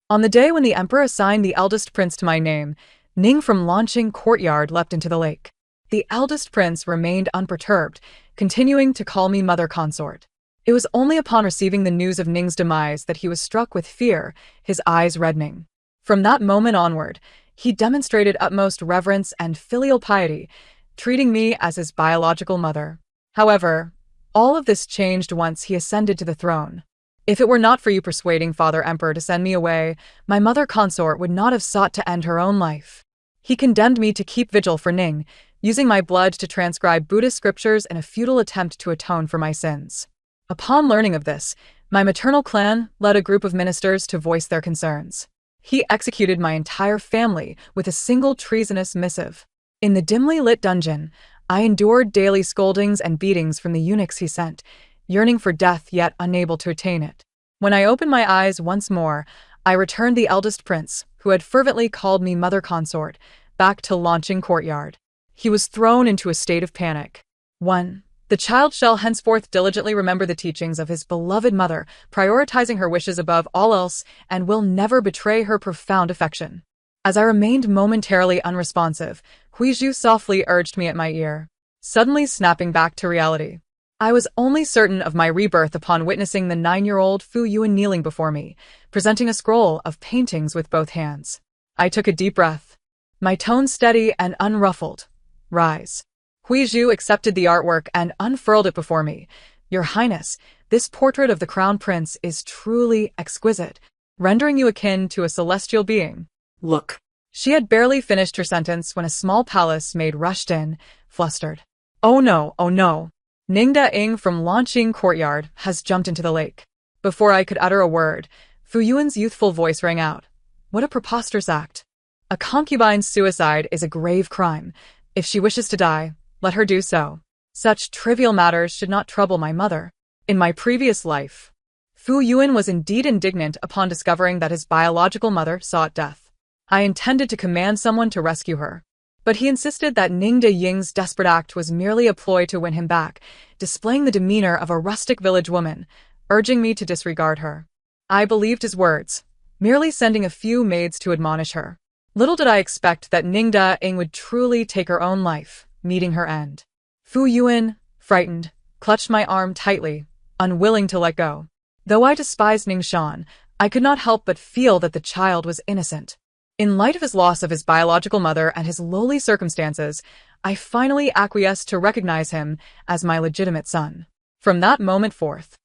On the day when the emperor assigned the eldest prince to my name, Ning from Launching Courtyard leapt into the lake. The eldest prince remained unperturbed, continuing to call me mother consort. It was only upon receiving the news of Ning's demise that he was struck with fear, his eyes reddening. From that moment onward, he demonstrated utmost reverence and filial piety, treating me as his biological mother. However, all of this changed once he ascended to the throne. If it were not for you persuading Father Emperor to send me away, my mother consort would not have sought to end her own life. He condemned me to keep vigil for Ning, using my blood to transcribe Buddhist scriptures in a futile attempt to atone for my sins. Upon learning of this, my maternal clan led a group of ministers to voice their concerns. He executed my entire family with a single treasonous missive. In the dimly lit dungeon, I endured daily scoldings and beatings from the eunuchs he sent, yearning for death yet unable to attain it. When I opened my eyes once more, I returned the eldest prince, who had fervently called me mother consort, back to Launching Courtyard. He was thrown into a state of panic. 1. The child shall henceforth diligently remember the teachings of his beloved mother, prioritizing her wishes above all else, and will never betray her profound affection. As I remained momentarily unresponsive, Huizhu softly urged me at my ear, suddenly snapping back to reality. I was only certain of my rebirth upon witnessing the 9-year-old Fu Yuan kneeling before me, presenting a scroll of paintings with both hands. I took a deep breath. My tone steady and unruffled. Rise. Huizhu accepted the artwork and unfurled it before me. Your Highness, this portrait of the Crown Prince is truly exquisite, rendering you akin to a celestial being. Look. She had barely finished her sentence when a small palace maid rushed in, flustered. Oh no, oh no. Ningda Ing from Launching Courtyard has jumped into the lake. Before I could utter a word, Fu Yuan's youthful voice rang out. What a preposterous act. A concubine's suicide is a grave crime. If she wishes to die, let her do so. Such trivial matters should not trouble my mother. In my previous life, Fu Yuan was indeed indignant upon discovering that his biological mother sought death. I intended to command someone to rescue her, but he insisted that Ningda Ying's desperate act was merely a ploy to win him back, displaying the demeanor of a rustic village woman, urging me to disregard her. I believed his words, merely sending a few maids to admonish her. Little did I expect that Ningda Ying would truly take her own life, meeting her end. Fu Yuan, frightened, clutched my arm tightly, unwilling to let go. Though I despised Ningshan, I could not help but feel that the child was innocent. In light of his loss of his biological mother and his lowly circumstances, I finally acquiesced to recognize him as my legitimate son. From that moment forth,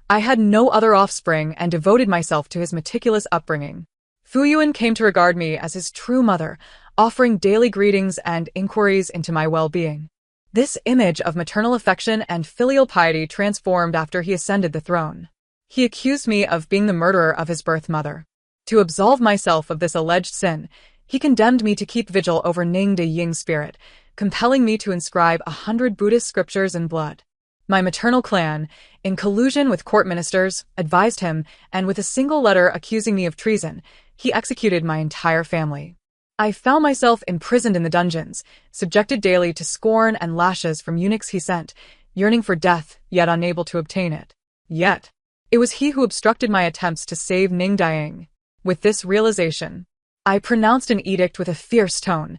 I had no other offspring and devoted myself to his meticulous upbringing. Fu Yuan came to regard me as his true mother, offering daily greetings and inquiries into my well-being. This image of maternal affection and filial piety transformed after he ascended the throne. He accused me of being the murderer of his birth mother. To absolve myself of this alleged sin, he condemned me to keep vigil over Ningda Ying's spirit, compelling me to inscribe 100 Buddhist scriptures in blood. My maternal clan, in collusion with court ministers, advised him, and with a single letter accusing me of treason, he executed my entire family. I found myself imprisoned in the dungeons, subjected daily to scorn and lashes from eunuchs he sent, yearning for death, yet unable to obtain it. Yet, it was he who obstructed my attempts to save Ningda Ying. With this realization, I pronounced an edict with a fierce tone,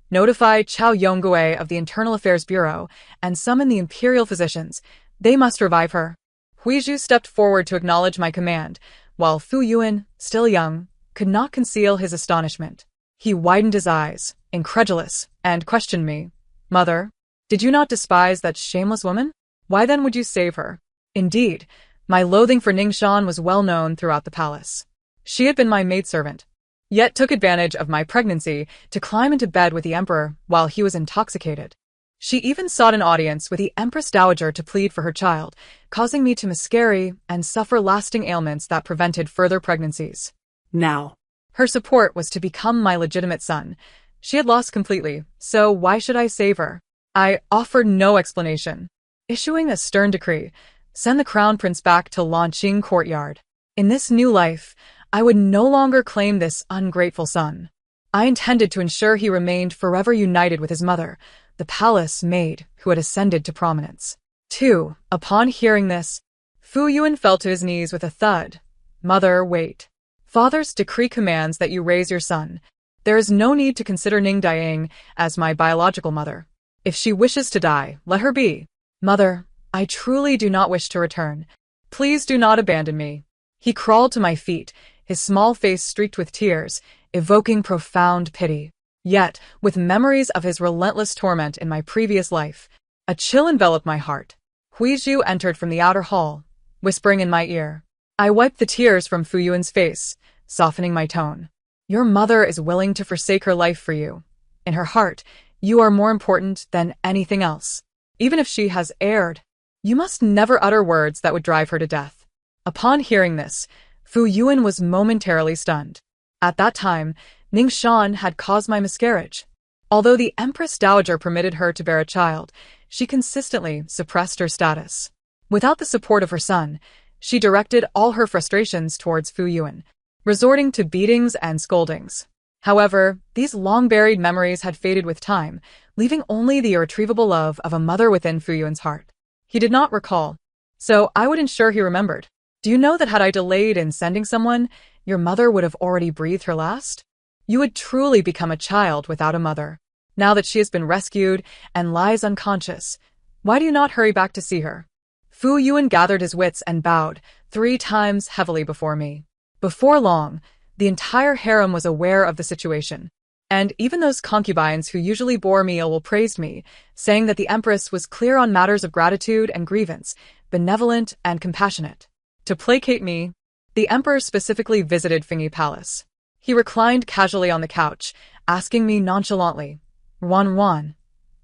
notified Chao Yongui of the Internal Affairs Bureau, and summoned the imperial physicians. They must revive her. Huizhu stepped forward to acknowledge my command, while Fu Yuan, still young, could not conceal his astonishment. He widened his eyes, incredulous, and questioned me. Mother, did you not despise that shameless woman? Why then would you save her? Indeed, my loathing for Ningshan was well known throughout the palace. She had been my maidservant, yet took advantage of my pregnancy to climb into bed with the emperor while he was intoxicated. She even sought an audience with the Empress Dowager to plead for her child, causing me to miscarry and suffer lasting ailments that prevented further pregnancies. Now, her support was to become my legitimate son. She had lost completely, so why should I save her? I offered no explanation, issuing a stern decree, send the crown prince back to Launching Courtyard. In this new life, I would no longer claim this ungrateful son. I intended to ensure he remained forever united with his mother, the palace maid who had ascended to prominence. 2. Upon hearing this, Fu Yuan fell to his knees with a thud. Mother, wait. Father's decree commands that you raise your son. There is no need to consider Ning Daing as my biological mother. If she wishes to die, let her be. Mother, I truly do not wish to return. Please do not abandon me. He crawled to my feet, his small face streaked with tears, evoking profound pity. Yet, with memories of his relentless torment in my previous life, a chill enveloped my heart. Huizhu entered from the outer hall, whispering in my ear. I wiped the tears from Fu Yuan's face, softening my tone. Your mother is willing to forsake her life for you. In her heart, you are more important than anything else. Even if she has erred, you must never utter words that would drive her to death. Upon hearing this, Fu Yuan was momentarily stunned. At that time, Ning Shan had caused my miscarriage. Although the Empress Dowager permitted her to bear a child, she consistently suppressed her status. Without the support of her son, she directed all her frustrations towards Fu Yuan, resorting to beatings and scoldings. However, these long-buried memories had faded with time, leaving only the irretrievable love of a mother within Fu Yuan's heart. He did not recall, so I would ensure he remembered. Do you know that had I delayed in sending someone, your mother would have already breathed her last? You would truly become a child without a mother. Now that she has been rescued and lies unconscious, why do you not hurry back to see her? Fu Yuan gathered his wits and bowed 3 times heavily before me. Before long, the entire harem was aware of the situation, and even those concubines who usually bore me ill praised me, saying that the Empress was clear on matters of gratitude and grievance, benevolent and compassionate. To placate me, the Emperor specifically visited Fingyi Palace. He reclined casually on the couch, asking me nonchalantly, Wan,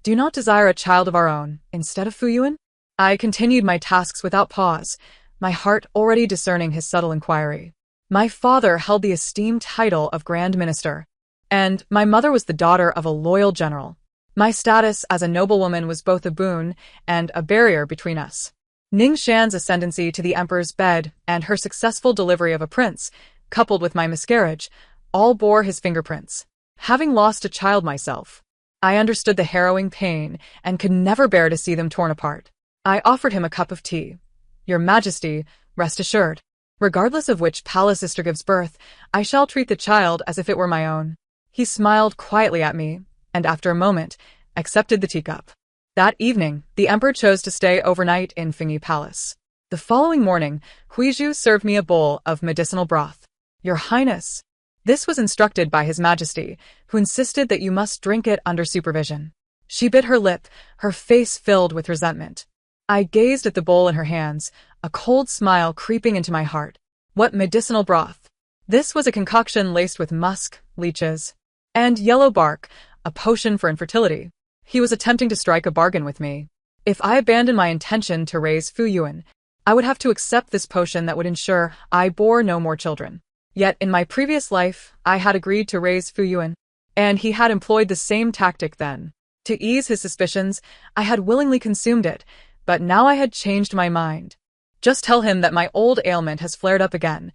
do you not desire a child of our own instead of Fu Yuan? I continued my tasks without pause, my heart already discerning his subtle inquiry. My father held the esteemed title of Grand Minister, and my mother was the daughter of a loyal general. My status as a noblewoman was both a boon and a barrier between us. Ning Shan's ascendancy to the emperor's bed and her successful delivery of a prince, coupled with my miscarriage, all bore his fingerprints. Having lost a child myself, I understood the harrowing pain and could never bear to see them torn apart. I offered him a cup of tea. Your Majesty, rest assured, regardless of which palace sister gives birth, I shall treat the child as if it were my own. He smiled quietly at me, and after a moment, accepted the teacup. That evening, the emperor chose to stay overnight in Fingyi Palace. The following morning, Huizhu served me a bowl of medicinal broth. Your Highness, this was instructed by His Majesty, who insisted that you must drink it under supervision. She bit her lip, her face filled with resentment. I gazed at the bowl in her hands, a cold smile creeping into my heart. What medicinal broth! This was a concoction laced with musk, leeches, and yellow bark, a potion for infertility. He was attempting to strike a bargain with me. If I abandoned my intention to raise Fu Yuan, I would have to accept this potion that would ensure I bore no more children. Yet in my previous life, I had agreed to raise Fu Yuan, and he had employed the same tactic then. To ease his suspicions, I had willingly consumed it, but now I had changed my mind. Just tell him that my old ailment has flared up again.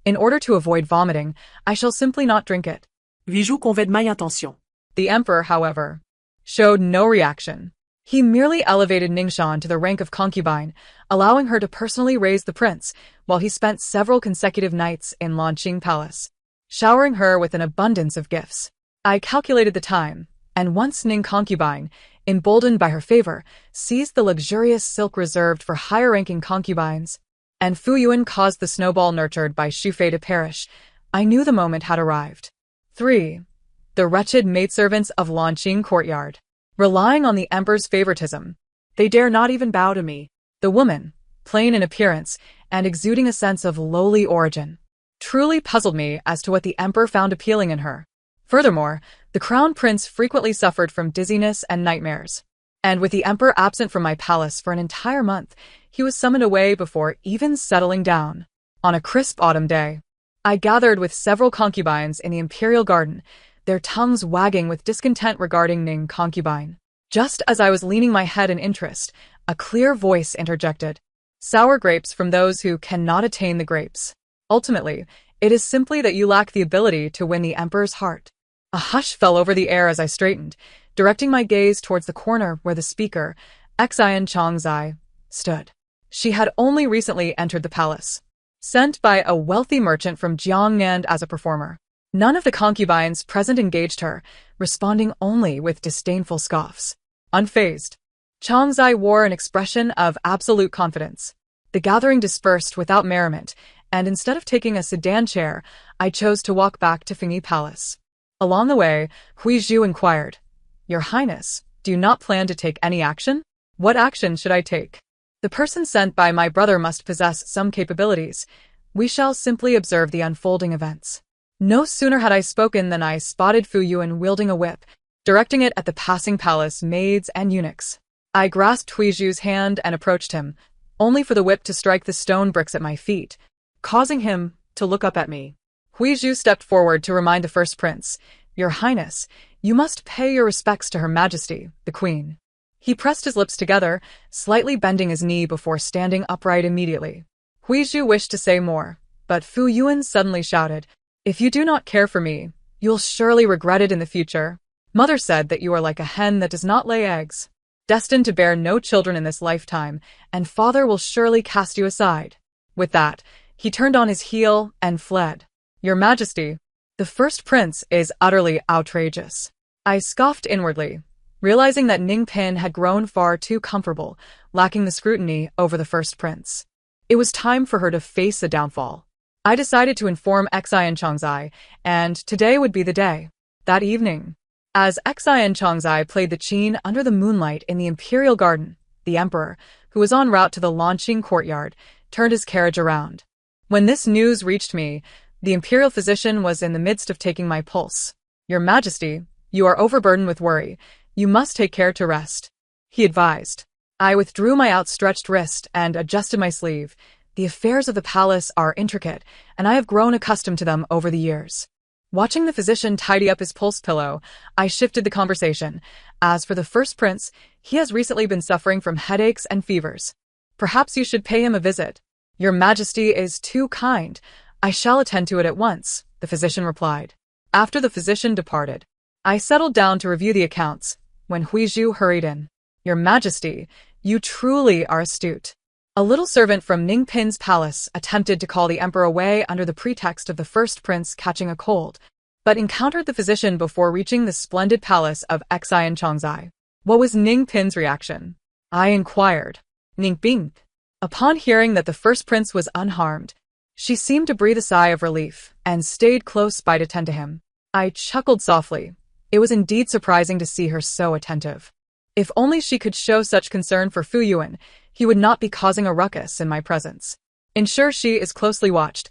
In order to avoid vomiting, I shall simply not drink it. Bijou convait má intention. The emperor, however, showed no reaction. He merely elevated Ningxuan to the rank of concubine, allowing her to personally raise the prince, while he spent several consecutive nights in Lanqing Palace, showering her with an abundance of gifts. I calculated the time, and once Ning concubine, emboldened by her favor, seized the luxurious silk reserved for higher-ranking concubines, and Fu Yuan caused the snowball nurtured by Shufei to perish, I knew the moment had arrived. 3. The wretched maidservants of Lanqing Courtyard. Relying on the emperor's favoritism, they dare not even bow to me. The woman, plain in appearance and exuding a sense of lowly origin, truly puzzled me as to what the emperor found appealing in her. Furthermore, the crown prince frequently suffered from dizziness and nightmares, and with the emperor absent from my palace for an entire month, he was summoned away before even settling down. On a crisp autumn day, I gathered with several concubines in the imperial garden, their tongues wagging with discontent regarding Ning concubine. Just as I was leaning my head in interest, a clear voice interjected. Sour grapes from those who cannot attain the grapes. Ultimately, it is simply that you lack the ability to win the emperor's heart. A hush fell over the air as I straightened, directing my gaze towards the corner where the speaker, Xian Chongzai, stood. She had only recently entered the palace. sent by a wealthy merchant from Jiangnan as a performer. None of the concubines present engaged her, responding only with disdainful scoffs. Unfazed, Changzai wore an expression of absolute confidence. The gathering dispersed without merriment, and instead of taking a sedan chair, I chose to walk back to Fengyi Palace. Along the way, Huizhu inquired, "Your Highness, do you not plan to take any action? What action should I take? The person sent by my brother must possess some capabilities. We shall simply observe the unfolding events." No sooner had I spoken than I spotted Fu Yuan wielding a whip, directing it at the passing palace maids and eunuchs. I grasped Huizhu's hand and approached him, only for the whip to strike the stone bricks at my feet, causing him to look up at me. Huizhu stepped forward to remind the first prince, "Your Highness, you must pay your respects to Her Majesty, the Queen." He pressed his lips together, slightly bending his knee before standing upright immediately. Huizhu wished to say more, but Fu Yuan suddenly shouted, "If you do not care for me, you'll surely regret it in the future. Mother said that you are like a hen that does not lay eggs, destined to bear no children in this lifetime, and father will surely cast you aside." With that, he turned on his heel and fled. "Your Majesty, the first prince is utterly outrageous." I scoffed inwardly, realizing that Ningpin had grown far too comfortable, lacking the scrutiny over the first prince. It was time for her to face the downfall. I decided to inform Xi and Changzai, and today would be the day. That evening, as Xi and Changzai played the qin under the moonlight in the imperial garden, the emperor, who was en route to the launching courtyard, turned his carriage around. When this news reached me, the imperial physician was in the midst of taking my pulse. "Your Majesty, you are overburdened with worry. You must take care to rest," he advised. I withdrew my outstretched wrist and adjusted my sleeve. The affairs of the palace are intricate, and I have grown accustomed to them over the years. Watching the physician tidy up his pulse pillow, I shifted the conversation. As for the first prince, he has recently been suffering from headaches and fevers. Perhaps you should pay him a visit. "Your Majesty is too kind. I shall attend to it at once," the physician replied. After the physician departed, I settled down to review the accounts, when Huizhu hurried in. "Your Majesty, you truly are astute." A little servant from Ningpin's palace attempted to call the emperor away under the pretext of the first prince catching a cold, but encountered the physician before reaching the splendid palace of Xi and Changzai. What was Ningpin's reaction? I inquired. Ningpin. Upon hearing that the first prince was unharmed, she seemed to breathe a sigh of relief and stayed close by to tend to him. I chuckled softly. It was indeed surprising to see her so attentive. If only she could show such concern for Fu Yuan, he would not be causing a ruckus in my presence. Ensure she is closely watched.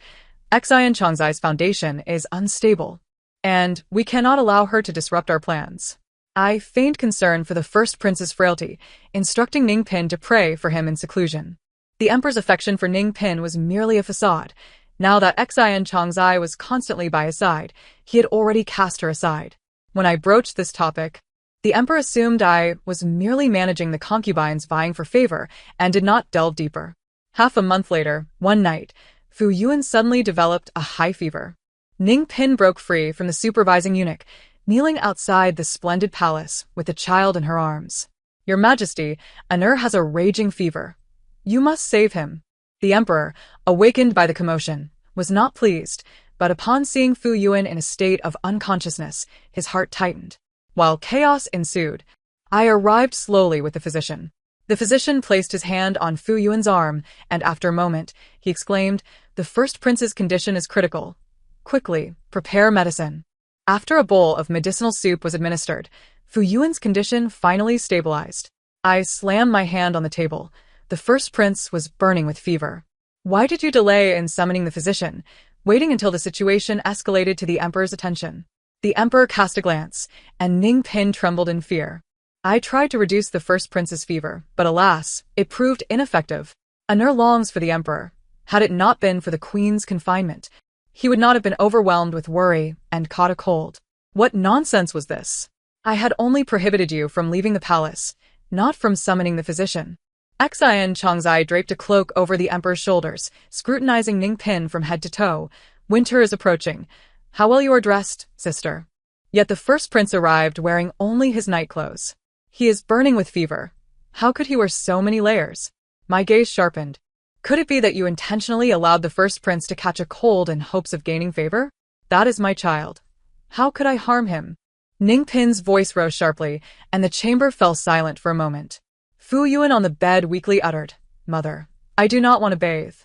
Xi and Changzai's foundation is unstable, and we cannot allow her to disrupt our plans. I feigned concern for the first prince's frailty, instructing Ningpin to pray for him in seclusion. The emperor's affection for Ningpin was merely a facade. Now that Xi and Changzai was constantly by his side, he had already cast her aside. When I broached this topic, the emperor assumed I was merely managing the concubines vying for favor and did not delve deeper. Half a month later, one night, Fu Yuan suddenly developed a high fever. Ningpin broke free from the supervising eunuch, kneeling outside the splendid palace with the child in her arms. "Your Majesty, Anur has a raging fever. You must save him." The emperor, awakened by the commotion, was not pleased, but upon seeing Fu Yuan in a state of unconsciousness, his heart tightened. While chaos ensued, I arrived slowly with the physician. The physician placed his hand on Fu Yuan's arm, and after a moment, he exclaimed, "The first prince's condition is critical. Quickly, prepare medicine." After a bowl of medicinal soup was administered, Fu Yuan's condition finally stabilized. I slammed my hand on the table. The first prince was burning with fever. "Why did you delay in summoning the physician, waiting until the situation escalated to the emperor's attention?" The emperor cast a glance, and Ningpin trembled in fear. I tried to reduce the first prince's fever, but alas, it proved ineffective. Anur longs for the emperor. Had it not been for the queen's confinement, he would not have been overwhelmed with worry and caught a cold. What nonsense was this? I had only prohibited you from leaving the palace, not from summoning the physician. Xi and Changzai draped a cloak over the emperor's shoulders, scrutinizing Ningpin from head to toe. "Winter is approaching. How well you are dressed, sister." Yet the first prince arrived wearing only his nightclothes. "He is burning with fever. How could he wear so many layers?" My gaze sharpened. Could it be that you intentionally allowed the first prince to catch a cold in hopes of gaining favor? That is my child. How could I harm him? Ningpin's voice rose sharply, and the chamber fell silent for a moment. Fu Yuan on the bed weakly uttered, "Mother, I do not want to bathe.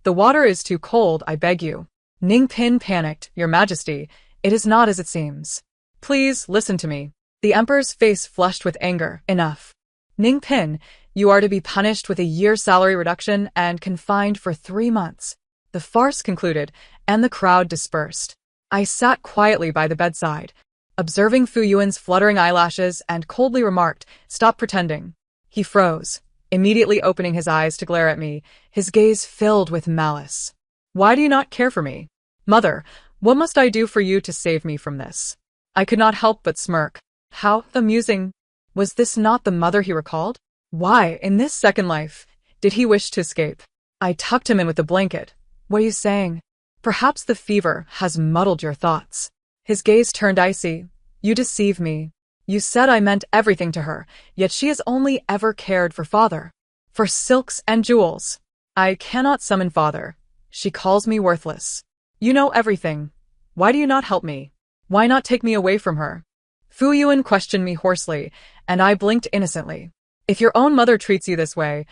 The water is too cold, I beg you." Ningpin panicked, "Your Majesty, it is not as it seems. Please listen to me." The emperor's face flushed with anger. "Enough. Ningpin, you are to be punished with a year's salary reduction and confined for 3 months. The farce concluded, and the crowd dispersed. I sat quietly by the bedside, observing Fu Yuan's fluttering eyelashes, and coldly remarked, "Stop pretending." He froze, immediately opening his eyes to glare at me, his gaze filled with malice. "Why do you not care for me? Mother, what must I do for you to save me from this?" I could not help but smirk. How amusing. Was this not the mother he recalled? Why, in this second life, did he wish to escape? I tucked him in with the blanket. "What are you saying? Perhaps the fever has muddled your thoughts." His gaze turned icy. "You deceive me. You said I meant everything to her, yet she has only ever cared for father. For silks and jewels. I cannot summon father. She calls me worthless. You know everything. Why do you not help me? Why not take me away from her?" Fu Yuan questioned me hoarsely, and I blinked innocently. "If your own mother treats you this way,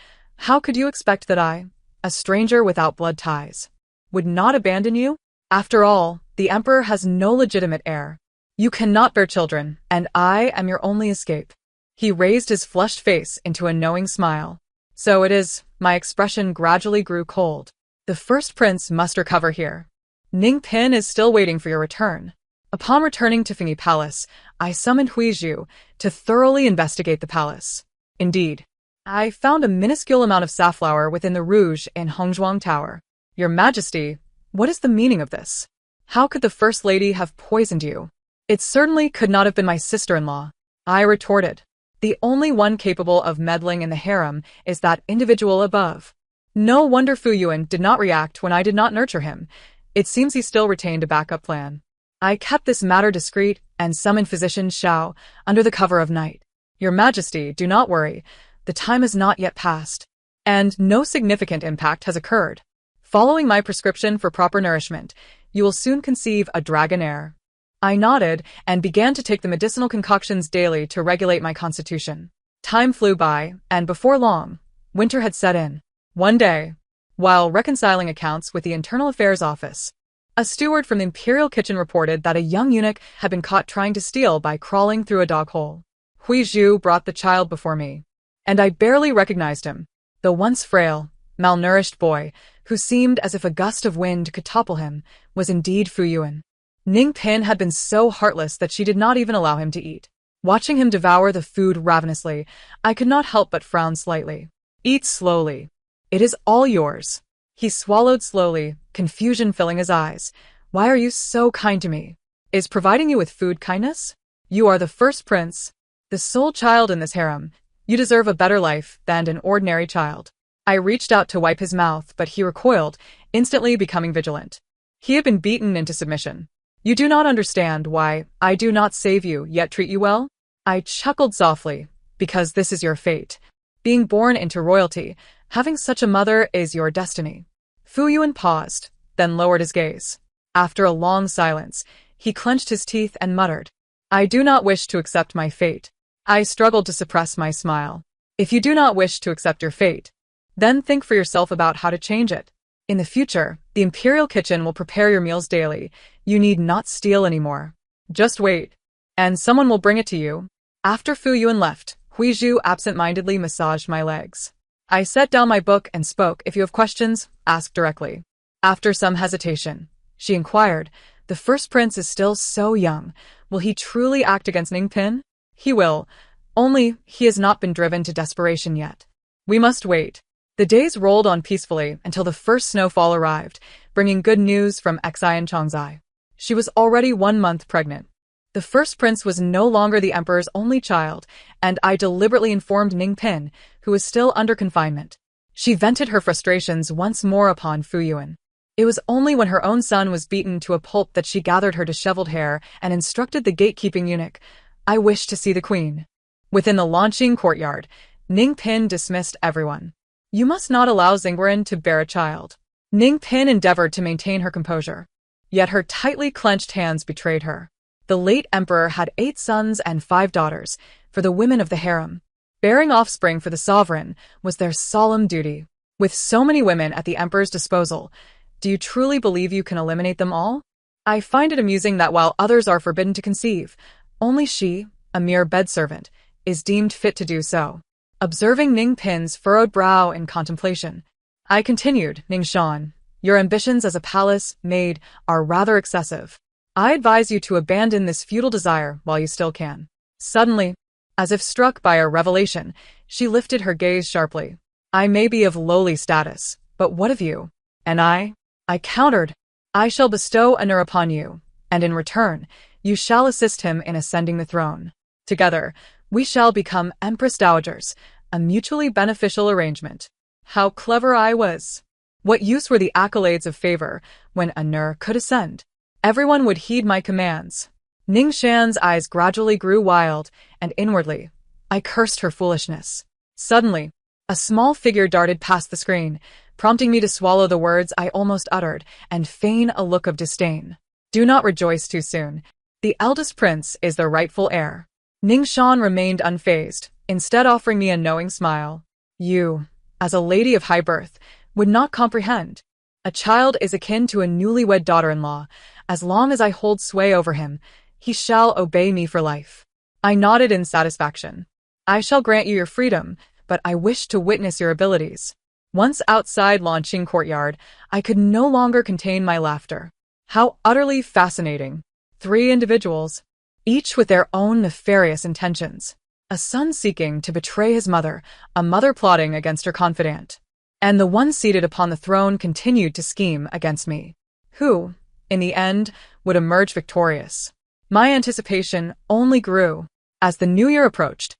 how could you expect that I, a stranger without blood ties, would not abandon you? After all, the emperor has no legitimate heir. You cannot bear children, and I am your only escape." He raised his flushed face into a knowing smile. "So it is." My expression gradually grew cold. "The first prince must recover here. Ningpin is still waiting for your return." Upon returning to Fingi Palace, I summoned Huizhu to thoroughly investigate the palace. Indeed, I found a minuscule amount of safflower within the rouge in Hongzhuang Tower. "Your Majesty, what is the meaning of this? How could the First Lady have poisoned you?" "It certainly could not have been my sister-in-law," I retorted. "The only one capable of meddling in the harem is that individual above." No wonder Fu Yuan did not react when I did not nurture him. It seems he still retained a backup plan. I kept this matter discreet and summoned Physician Xiao under the cover of night. "Your Majesty, do not worry. The time has not yet passed, and no significant impact has occurred. Following my prescription for proper nourishment, you will soon conceive a dragon heir." I nodded and began to take the medicinal concoctions daily to regulate my constitution. Time flew by, and before long, winter had set in. One day, while reconciling accounts with the Internal Affairs Office, a steward from the imperial kitchen reported that a young eunuch had been caught trying to steal by crawling through a dog hole. Huizhu brought the child before me, and I barely recognized him. The once frail, malnourished boy, who seemed as if a gust of wind could topple him, was indeed Fu Yuan. Ningpin had been so heartless that she did not even allow him to eat. Watching him devour the food ravenously, I could not help but frown slightly. "Eat slowly. It is all yours." He swallowed slowly, confusion filling his eyes. "Why are you so kind to me? Is providing you with food kindness? You are the first prince, the sole child in this harem. You deserve a better life than an ordinary child." I reached out to wipe his mouth, but he recoiled, instantly becoming vigilant. He had been beaten into submission. "You do not understand why I do not save you yet treat you well?" I chuckled softly. "Because this is your fate. Being born into royalty, having such a mother is your destiny." Fu Yuan paused, then lowered his gaze. After a long silence, he clenched his teeth and muttered, "I do not wish to accept my fate." I struggled to suppress my smile. "If you do not wish to accept your fate, then think for yourself about how to change it. In the future, the imperial kitchen will prepare your meals daily. You need not steal anymore. Just wait, and someone will bring it to you." After Fu Yuan left, Huizhu absent-mindedly massaged my legs. I set down my book and spoke. "If you have questions, ask directly." After some hesitation, she inquired, "The first prince is still so young. Will he truly act against Ningpin?" "He will, only he has not been driven to desperation yet. We must wait." The days rolled on peacefully until the first snowfall arrived, bringing good news from Xian Chongzai. She was already 1 month pregnant. The first prince was no longer the emperor's only child, and I deliberately informed Ningpin, who was still under confinement. She vented her frustrations once more upon Fu Yuan. It was only when her own son was beaten to a pulp that she gathered her disheveled hair and instructed the gatekeeping eunuch, "I wish to see the queen." Within the launching courtyard, Ningpin dismissed everyone. You must not allow Xingguaran to bear a child. Ningpin endeavored to maintain her composure, yet her tightly clenched hands betrayed her. The late emperor had 8 sons and 5 daughters. For the women of the harem, bearing offspring for the sovereign was their solemn duty. With so many women at the emperor's disposal, do you truly believe you can eliminate them all? I find it amusing that while others are forbidden to conceive, only she, a mere bedservant, is deemed fit to do so. Observing Ningpin's furrowed brow in contemplation, I continued, Ningshan, your ambitions as a palace maid are rather excessive. I advise you to abandon this futile desire while you still can. Suddenly, as if struck by a revelation, she lifted her gaze sharply. I may be of lowly status, but what of you? And I countered, I shall bestow Anur upon you, and in return, you shall assist him in ascending the throne. Together, we shall become Empress Dowagers, a mutually beneficial arrangement. How clever I was! What use were the accolades of favor when Anur could ascend? Everyone would heed my commands. Ningshan's eyes gradually grew wild, and inwardly, I cursed her foolishness. Suddenly, a small figure darted past the screen, prompting me to swallow the words I almost uttered and feign a look of disdain. Do not rejoice too soon. The eldest prince is the rightful heir. Ningshan remained unfazed, instead offering me a knowing smile. You, as a lady of high birth, would not comprehend. A child is akin to a newlywed daughter-in-law. As long as I hold sway over him, he shall obey me for life. I nodded in satisfaction. I shall grant you your freedom, but I wish to witness your abilities. Once outside Lanqing courtyard, I could no longer contain my laughter. How utterly fascinating. 3 individuals, each with their own nefarious intentions. A son seeking to betray his mother, a mother plotting against her confidant. And the one seated upon the throne continued to scheme against me. Who, in the end, would emerge victorious? My anticipation only grew. As the new year approached,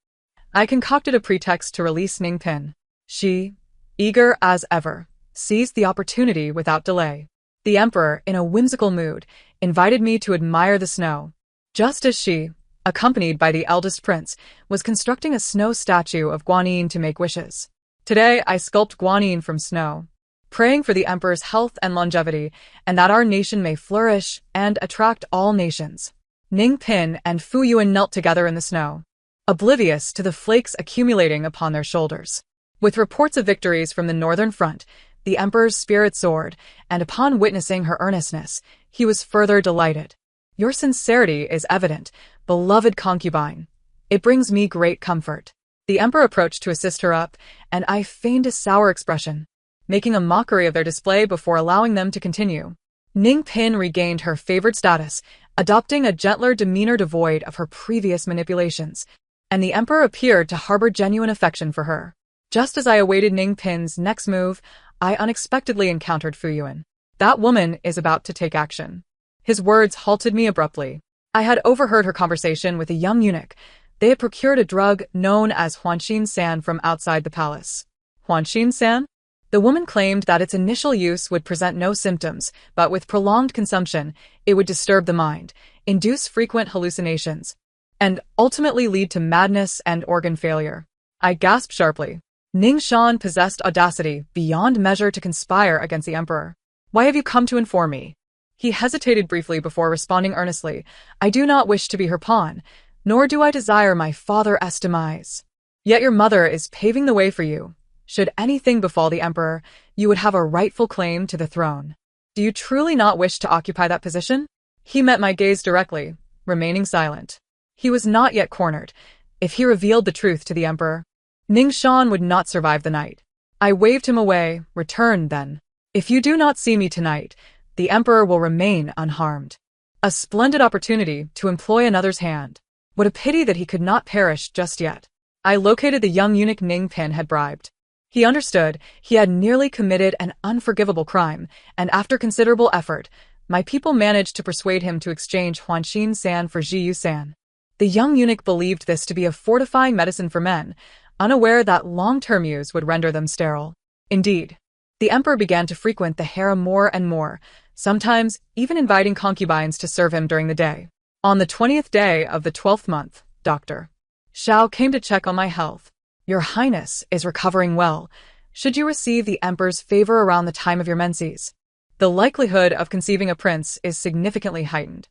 I concocted a pretext to release Ningpin. She, eager as ever, seized the opportunity without delay. The emperor, in a whimsical mood, invited me to admire the snow. Just as she, accompanied by the eldest prince, was constructing a snow statue of Guanyin to make wishes. Today I sculpt Guanyin from snow, praying for the emperor's health and longevity, and that our nation may flourish and attract all nations. Ningpin and Fu Yuan knelt together in the snow, oblivious to the flakes accumulating upon their shoulders. With reports of victories from the northern front, the emperor's spirit soared, and upon witnessing her earnestness, he was further delighted. Your sincerity is evident, beloved concubine. It brings me great comfort. The emperor approached to assist her up, and I feigned a sour expression, making a mockery of their display before allowing them to continue. Ningpin regained her favored status, adopting a gentler demeanor devoid of her previous manipulations, and the emperor appeared to harbor genuine affection for her. Just as I awaited Ningpin's next move, I unexpectedly encountered Fu Yuan. That woman is about to take action. His words halted me abruptly. I had overheard her conversation with a young eunuch. They had procured a drug known as Huanxin San from outside the palace. Huanxin San? The woman claimed that its initial use would present no symptoms, but with prolonged consumption, it would disturb the mind, induce frequent hallucinations, and ultimately lead to madness and organ failure. I gasped sharply. Ningshan possessed audacity beyond measure to conspire against the emperor. Why have you come to inform me? He hesitated briefly before responding earnestly. I do not wish to be her pawn, nor do I desire my father's demise. Yet your mother is paving the way for you. Should anything befall the emperor, you would have a rightful claim to the throne. Do you truly not wish to occupy that position? He met my gaze directly, remaining silent. He was not yet cornered. If he revealed the truth to the emperor, Ningshan would not survive the night. I waved him away. Return, then. If you do not see me tonight, the emperor will remain unharmed. A splendid opportunity to employ another's hand. What a pity that he could not perish just yet. I located the young eunuch Ningpin had bribed. He understood he had nearly committed an unforgivable crime, and after considerable effort, my people managed to persuade him to exchange Huanxin San for Jiyu San. The young eunuch believed this to be a fortifying medicine for men, unaware that long-term use would render them sterile. Indeed, the emperor began to frequent the harem more and more, sometimes even inviting concubines to serve him during the day. On the 20th day of the 12th month, Dr. Xiao came to check on my health. Your Highness is recovering well. should you receive the emperor's favor around the time of your menses, the likelihood of conceiving a prince is significantly heightened.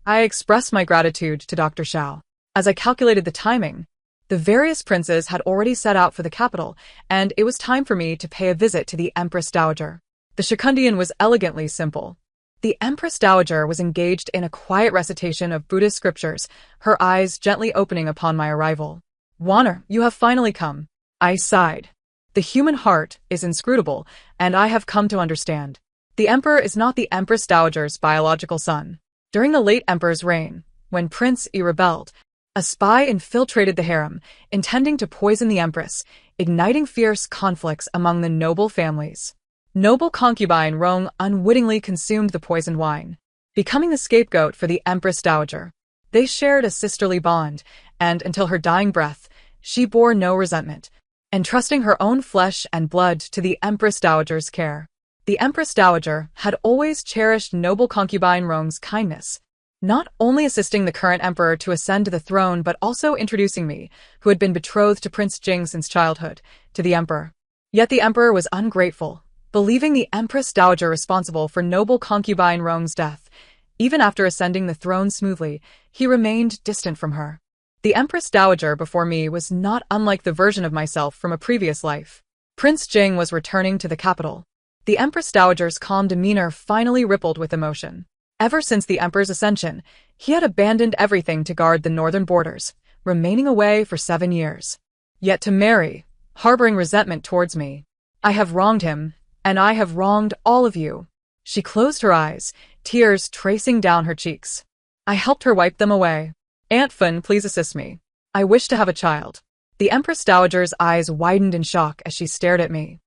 I expressed my gratitude to Dr. Xiao. As I calculated the timing, the various princes had already set out for the capital, and it was time for me to pay a visit to the Empress Dowager. The Shikundyan was elegantly simple. The Empress Dowager was engaged in a quiet recitation of Buddhist scriptures, her eyes gently opening upon my arrival. "Wanner, you have finally come." I sighed. The human heart is inscrutable, and I have come to understand. The emperor is not the Empress Dowager's biological son. During the late emperor's reign, when Prince Yi rebelled, a spy infiltrated the harem, intending to poison the empress, igniting fierce conflicts among the noble families. Noble concubine Rong unwittingly consumed the poisoned wine, becoming the scapegoat for the Empress Dowager. They shared a sisterly bond, and until her dying breath, she bore no resentment, entrusting her own flesh and blood to the Empress Dowager's care. The Empress Dowager had always cherished noble concubine Rong's kindness, not only assisting the current emperor to ascend to the throne but also introducing me, who had been betrothed to Prince Jing since childhood, to the emperor. Yet the emperor was ungrateful, believing the Empress Dowager responsible for noble concubine Rong's death. Even after ascending the throne smoothly, he remained distant from her. The Empress Dowager before me was not unlike the version of myself from a previous life. Prince Jing was returning to the capital. The Empress Dowager's calm demeanor finally rippled with emotion. Ever since the emperor's ascension, he had abandoned everything to guard the northern borders, remaining away for 7 years. Yet to marry, harboring resentment towards me. I have wronged him, and I have wronged all of you. She closed her eyes, tears tracing down her cheeks. I helped her wipe them away. "Aunt Fun, please assist me. I wish to have a child." The Empress Dowager's eyes widened in shock as she stared at me.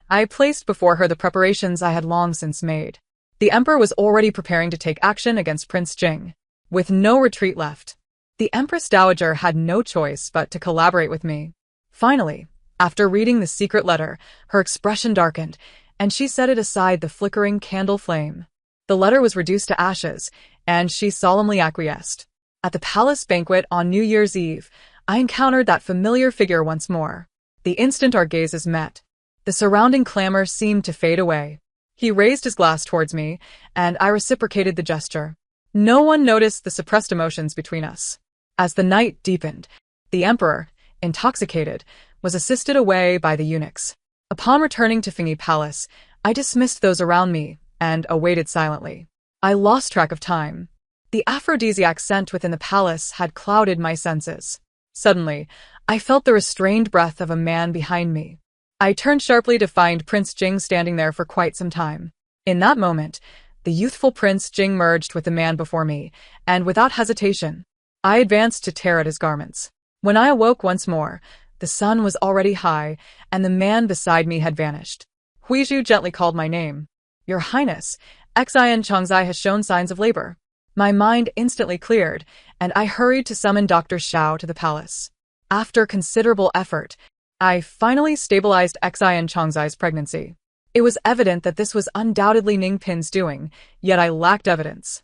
I placed before her the preparations I had long since made. The emperor was already preparing to take action against Prince Jing. With no retreat left, the Empress Dowager had no choice but to collaborate with me. Finally, after reading the secret letter, her expression darkened, and she set it aside the flickering candle flame. The letter was reduced to ashes, and she solemnly acquiesced. At the palace banquet on New Year's Eve, I encountered that familiar figure once more. The instant our gazes met, the surrounding clamor seemed to fade away. He raised his glass towards me, and I reciprocated the gesture. No one noticed the suppressed emotions between us. As the night deepened, the emperor, intoxicated, was assisted away by the eunuchs. Upon returning to Fingyi Palace, I dismissed those around me and awaited silently. I lost track of time. The aphrodisiac scent within the palace had clouded my senses. Suddenly, I felt the restrained breath of a man behind me. I turned sharply to find Prince Jing standing there for quite some time. In that moment, the youthful Prince Jing merged with the man before me, and without hesitation, I advanced to tear at his garments. When I awoke once more, the sun was already high, and the man beside me had vanished. Huizhu gently called my name. "Your Highness, Xian Chongzai has shown signs of labor." My mind instantly cleared, and I hurried to summon Dr. Xiao to the palace. After considerable effort, I finally stabilized Xian Chongzai's pregnancy. It was evident that this was undoubtedly Ningpin's doing, yet I lacked evidence.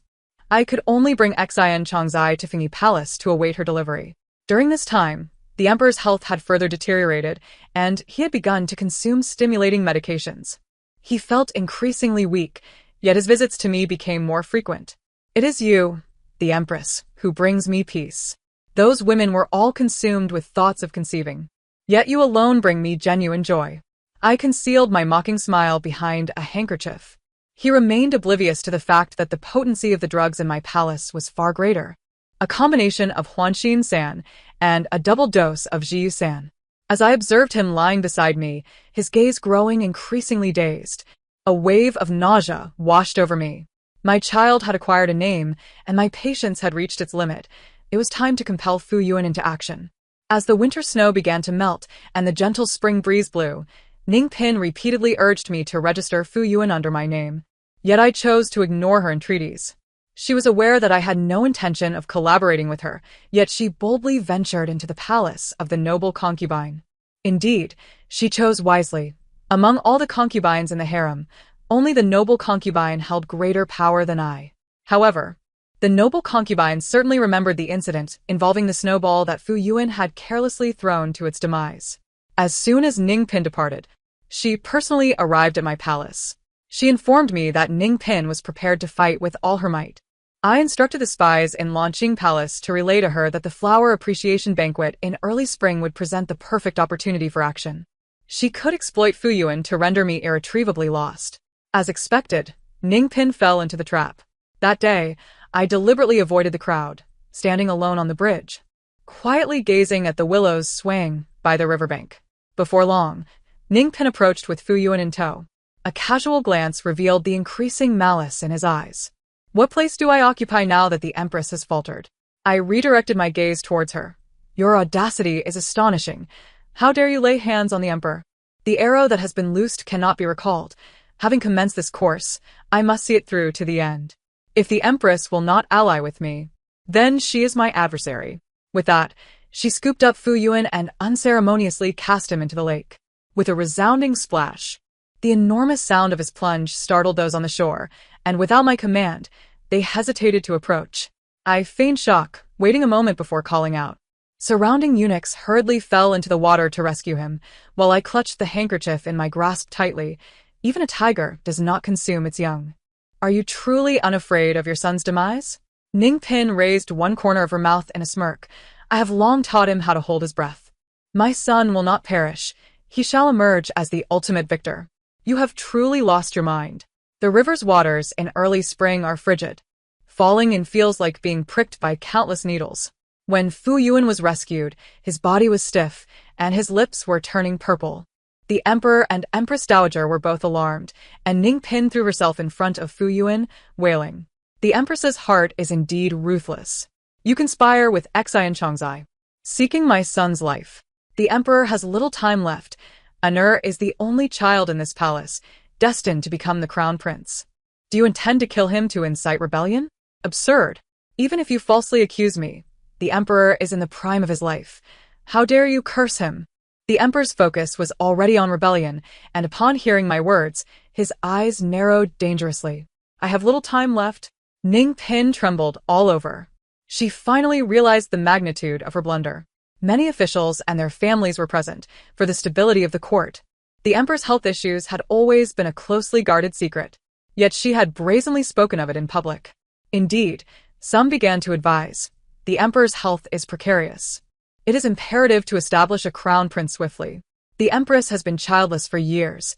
I could only bring Xian Chongzai to Fingyi Palace to await her delivery. During this time, the emperor's health had further deteriorated, and he had begun to consume stimulating medications. He felt increasingly weak, yet his visits to me became more frequent. "It is you, the Empress, who brings me peace. Those women were all consumed with thoughts of conceiving. Yet you alone bring me genuine joy." I concealed my mocking smile behind a handkerchief. He remained oblivious to the fact that the potency of the drugs in my palace was far greater. A combination of Huanxin San and a double dose of Jiyu San. As I observed him lying beside me, his gaze growing increasingly dazed, a wave of nausea washed over me. My child had acquired a name, and my patience had reached its limit. It was time to compel Fu Yuan into action. As the winter snow began to melt and the gentle spring breeze blew, Ningpin repeatedly urged me to register Fu Yuan under my name. Yet I chose to ignore her entreaties. She was aware that I had no intention of collaborating with her, yet she boldly ventured into the palace of the noble concubine. Indeed, she chose wisely. Among all the concubines in the harem, only the noble concubine held greater power than I. However, the noble concubine certainly remembered the incident involving the snowball that Fu Yuan had carelessly thrown to its demise. As soon as Ningpin departed, She personally arrived at my palace. She informed me that Ningpin was prepared to fight with all her might. I instructed the spies in Launching Palace to relay to her that the flower appreciation banquet in early spring would present the perfect opportunity for action. She could exploit Fu Yuan to render me irretrievably lost. As expected, Ningpin fell into the trap. That day, I deliberately avoided the crowd, standing alone on the bridge, quietly gazing at the willows swaying by the riverbank. Before long, Ningpin approached with Fu Yuan in tow. A casual glance revealed the increasing malice in his eyes. What place do I occupy now that the Empress has faltered? I redirected my gaze towards her. Your audacity is astonishing. How dare you lay hands on the Emperor? The arrow that has been loosed cannot be recalled. Having commenced this course, I must see it through to the end. If the Empress will not ally with me, then she is my adversary. With that, she scooped up Fu Yuan and unceremoniously cast him into the lake. With a resounding splash, the enormous sound of his plunge startled those on the shore, and without my command, they hesitated to approach. I feigned shock, waiting a moment before calling out. Surrounding eunuchs hurriedly fell into the water to rescue him, while I clutched the handkerchief in my grasp tightly. Even a tiger does not consume its young. Are you truly unafraid of your son's demise? Ningpin raised one corner of her mouth in a smirk. I have long taught him how to hold his breath. My son will not perish. He shall emerge as the ultimate victor. You have truly lost your mind. The river's waters in early spring are frigid. Falling in feels like being pricked by countless needles. When Fu Yuan was rescued, his body was stiff, and his lips were turning purple. The Emperor and Empress Dowager were both alarmed, and Ningpin threw herself in front of Fu Yuan, wailing. The Empress's heart is indeed ruthless. You conspire with Xian Chongzai, seeking my son's life. The Emperor has little time left. Anur is the only child in this palace, destined to become the crown prince. Do you intend to kill him to incite rebellion? Absurd. Even if you falsely accuse me, the Emperor is in the prime of his life. How dare you curse him? The Emperor's focus was already on rebellion, and upon hearing my words, his eyes narrowed dangerously. I have little time left. Ningpin trembled all over. She finally realized the magnitude of her blunder. Many officials and their families were present for the stability of the court. The Emperor's health issues had always been a closely guarded secret, yet she had brazenly spoken of it in public. Indeed, some began to advise, the Emperor's health is precarious. It is imperative to establish a crown prince swiftly. The Empress has been childless for years.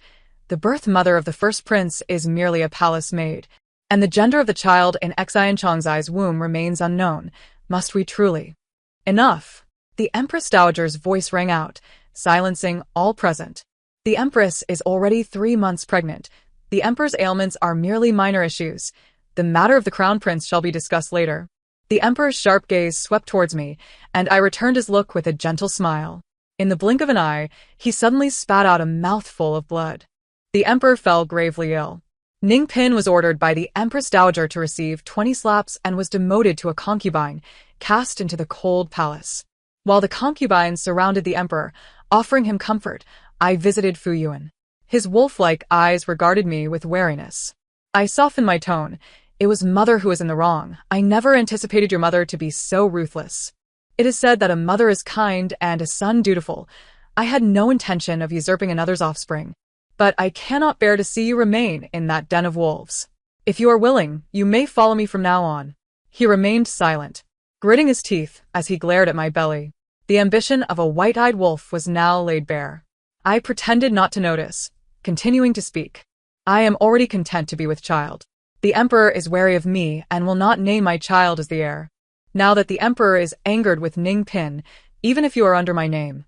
The birth mother of the first prince is merely a palace maid, and the gender of the child in Xian Chongzai's womb remains unknown. Must we truly? Enough! The Empress Dowager's voice rang out, silencing all present. The Empress is already 3 months pregnant. The Emperor's ailments are merely minor issues. The matter of the crown prince shall be discussed later. The Emperor's sharp gaze swept towards me, and I returned his look with a gentle smile. In the blink of an eye, he suddenly spat out a mouthful of blood. The Emperor fell gravely ill. Ningpin was ordered by the Empress Dowager to receive 20 slaps and was demoted to a concubine, cast into the cold palace. While the concubines surrounded the Emperor, offering him comfort, I visited Fu Yuan. His wolf-like eyes regarded me with wariness. I softened my tone. It was mother who was in the wrong. I never anticipated your mother to be so ruthless. It is said that a mother is kind and a son dutiful. I had no intention of usurping another's offspring, but I cannot bear to see you remain in that den of wolves. If you are willing, you may follow me from now on. He remained silent, gritting his teeth as he glared at my belly. The ambition of a white-eyed wolf was now laid bare. I pretended not to notice, continuing to speak. I am already content to be with child. The Emperor is wary of me and will not name my child as the heir. Now that the Emperor is angered with Ningpin, even if you are under my name.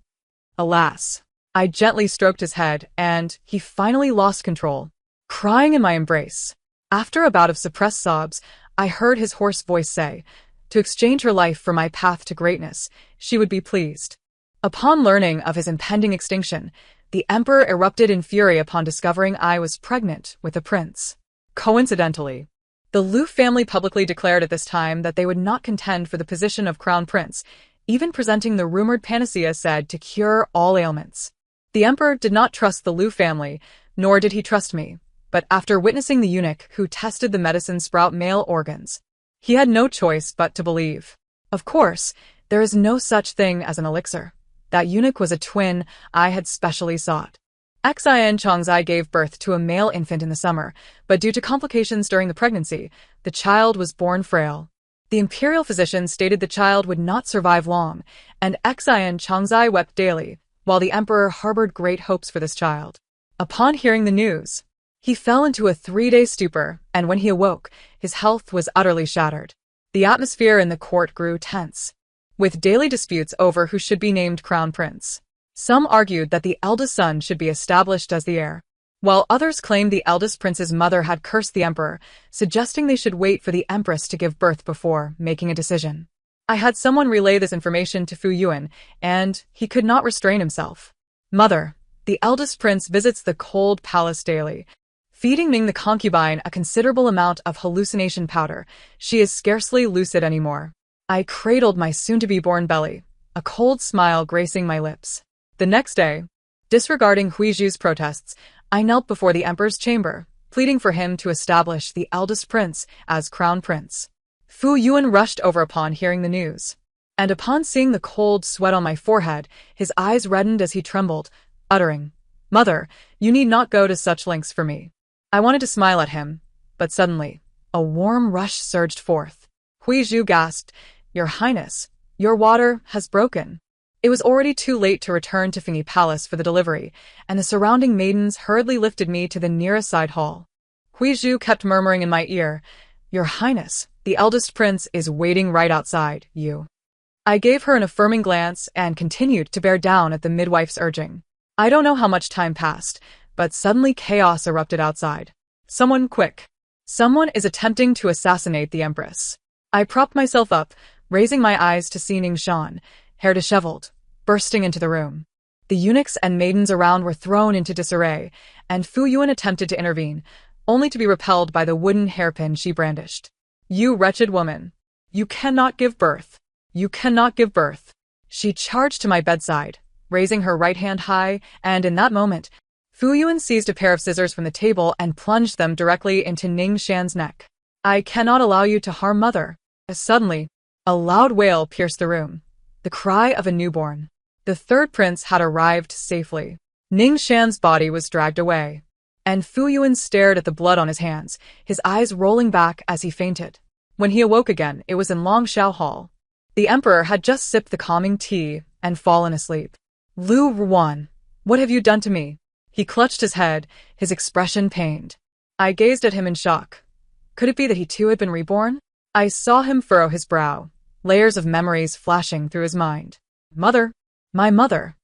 Alas. I gently stroked his head, and he finally lost control, crying in my embrace. After a bout of suppressed sobs, I heard his hoarse voice say, to exchange her life for my path to greatness, she would be pleased. Upon learning of his impending extinction, the Emperor erupted in fury upon discovering I was pregnant with a prince. Coincidentally, the Liu family publicly declared at this time that they would not contend for the position of crown prince, even presenting the rumored panacea said to cure all ailments. The Emperor did not trust the Liu family, nor did he trust me, but after witnessing the eunuch who tested the medicine sprout male organs, he had no choice but to believe. Of course, there is no such thing as an elixir. That eunuch was a twin I had specially sought. Xian Chongzai gave birth to a male infant in the summer, but due to complications during the pregnancy, the child was born frail. The imperial physician stated the child would not survive long, and Xian Chongzai wept daily, while the emperor harbored great hopes for this child. Upon hearing the news, he fell into a 3-day stupor, and when he awoke, his health was utterly shattered. The atmosphere in the court grew tense, with daily disputes over who should be named crown prince. Some argued that the eldest son should be established as the heir, while others claimed the eldest prince's mother had cursed the emperor, suggesting they should wait for the empress to give birth before making a decision. I had someone relay this information to Fu Yuan, and he could not restrain himself. Mother, the eldest prince visits the cold palace daily, feeding Ning the concubine a considerable amount of hallucination powder. She is scarcely lucid anymore. I cradled my soon-to-be-born belly, a cold smile gracing my lips. The next day, disregarding Huizhu's protests, I knelt before the emperor's chamber, pleading for him to establish the eldest prince as crown prince. Fu Yuan rushed over upon hearing the news, and upon seeing the cold sweat on my forehead, his eyes reddened as he trembled, uttering, "Mother, you need not go to such lengths for me." I wanted to smile at him, but suddenly, a warm rush surged forth. Huizhu gasped, "Your Highness, your water has broken." It was already too late to return to Fingy Palace for the delivery, and the surrounding maidens hurriedly lifted me to the nearest side hall. Huizhu kept murmuring in my ear, "Your Highness, the eldest prince is waiting right outside, you." I gave her an affirming glance and continued to bear down at the midwife's urging. I don't know how much time passed, but suddenly chaos erupted outside. "Someone quick. Someone is attempting to assassinate the empress." I propped myself up, raising my eyes to see Ning Shan, hair disheveled, bursting into the room. The eunuchs and maidens around were thrown into disarray, and Fu Yuan attempted to intervene, only to be repelled by the wooden hairpin she brandished. "You wretched woman! You cannot give birth! You cannot give birth!" She charged to my bedside, raising her right hand high, and in that moment, Fu Yuan seized a pair of scissors from the table and plunged them directly into Ning Shan's neck. "I cannot allow you to harm mother." Suddenly, a loud wail pierced the room, the cry of a newborn. The third prince had arrived safely. Ning Shan's body was dragged away, and Fu Yuan stared at the blood on his hands, his eyes rolling back as he fainted. When he awoke again, it was in Longshao Hall. The emperor had just sipped the calming tea and fallen asleep. "Lu Ruan, what have you done to me?" He clutched his head, his expression pained. I gazed at him in shock. Could it be that he too had been reborn? I saw him furrow his brow, layers of memories flashing through his mind. "Mother, my mother."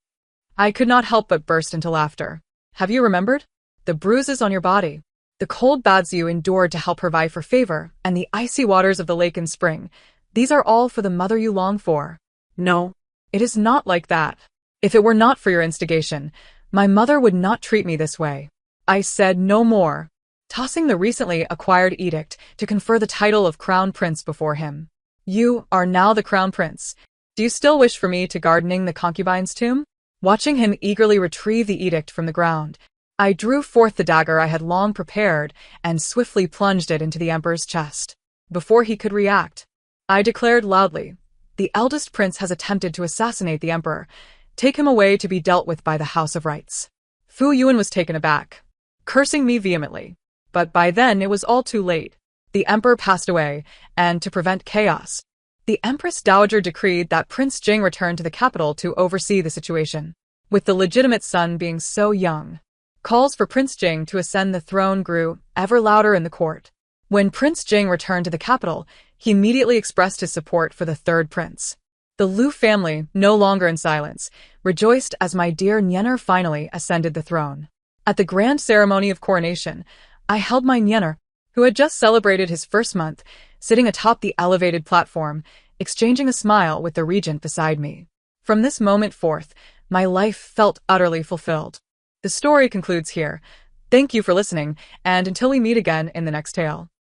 I could not help but burst into laughter. "Have you remembered? The bruises on your body, the cold baths you endured to help her vie for favor, and the icy waters of the lake in spring, these are all for the mother you long for." "No, it is not like that. If it were not for your instigation, my mother would not treat me this way." I said no more, tossing the recently acquired edict to confer the title of crown prince before him. "You are now the crown prince. Do you still wish for me to guard Ning the concubine's tomb?" Watching him eagerly retrieve the edict from the ground, I drew forth the dagger I had long prepared and swiftly plunged it into the emperor's chest. Before he could react, I declared loudly, "The eldest prince has attempted to assassinate the emperor. Take him away to be dealt with by the House of Rights." Fu Yuan was taken aback, cursing me vehemently. But by then it was all too late. The emperor passed away, and to prevent chaos, the Empress Dowager decreed that Prince Jing return to the capital to oversee the situation. With the legitimate son being so young, calls for Prince Jing to ascend the throne grew ever louder in the court. When Prince Jing returned to the capital, he immediately expressed his support for the third prince. The Liu family, no longer in silence, rejoiced as my dear Nyener finally ascended the throne. At the grand ceremony of coronation, I held my Nyener, who had just celebrated his first month, sitting atop the elevated platform, exchanging a smile with the regent beside me. From this moment forth, my life felt utterly fulfilled. The story concludes here. Thank you for listening, and until we meet again in the next tale.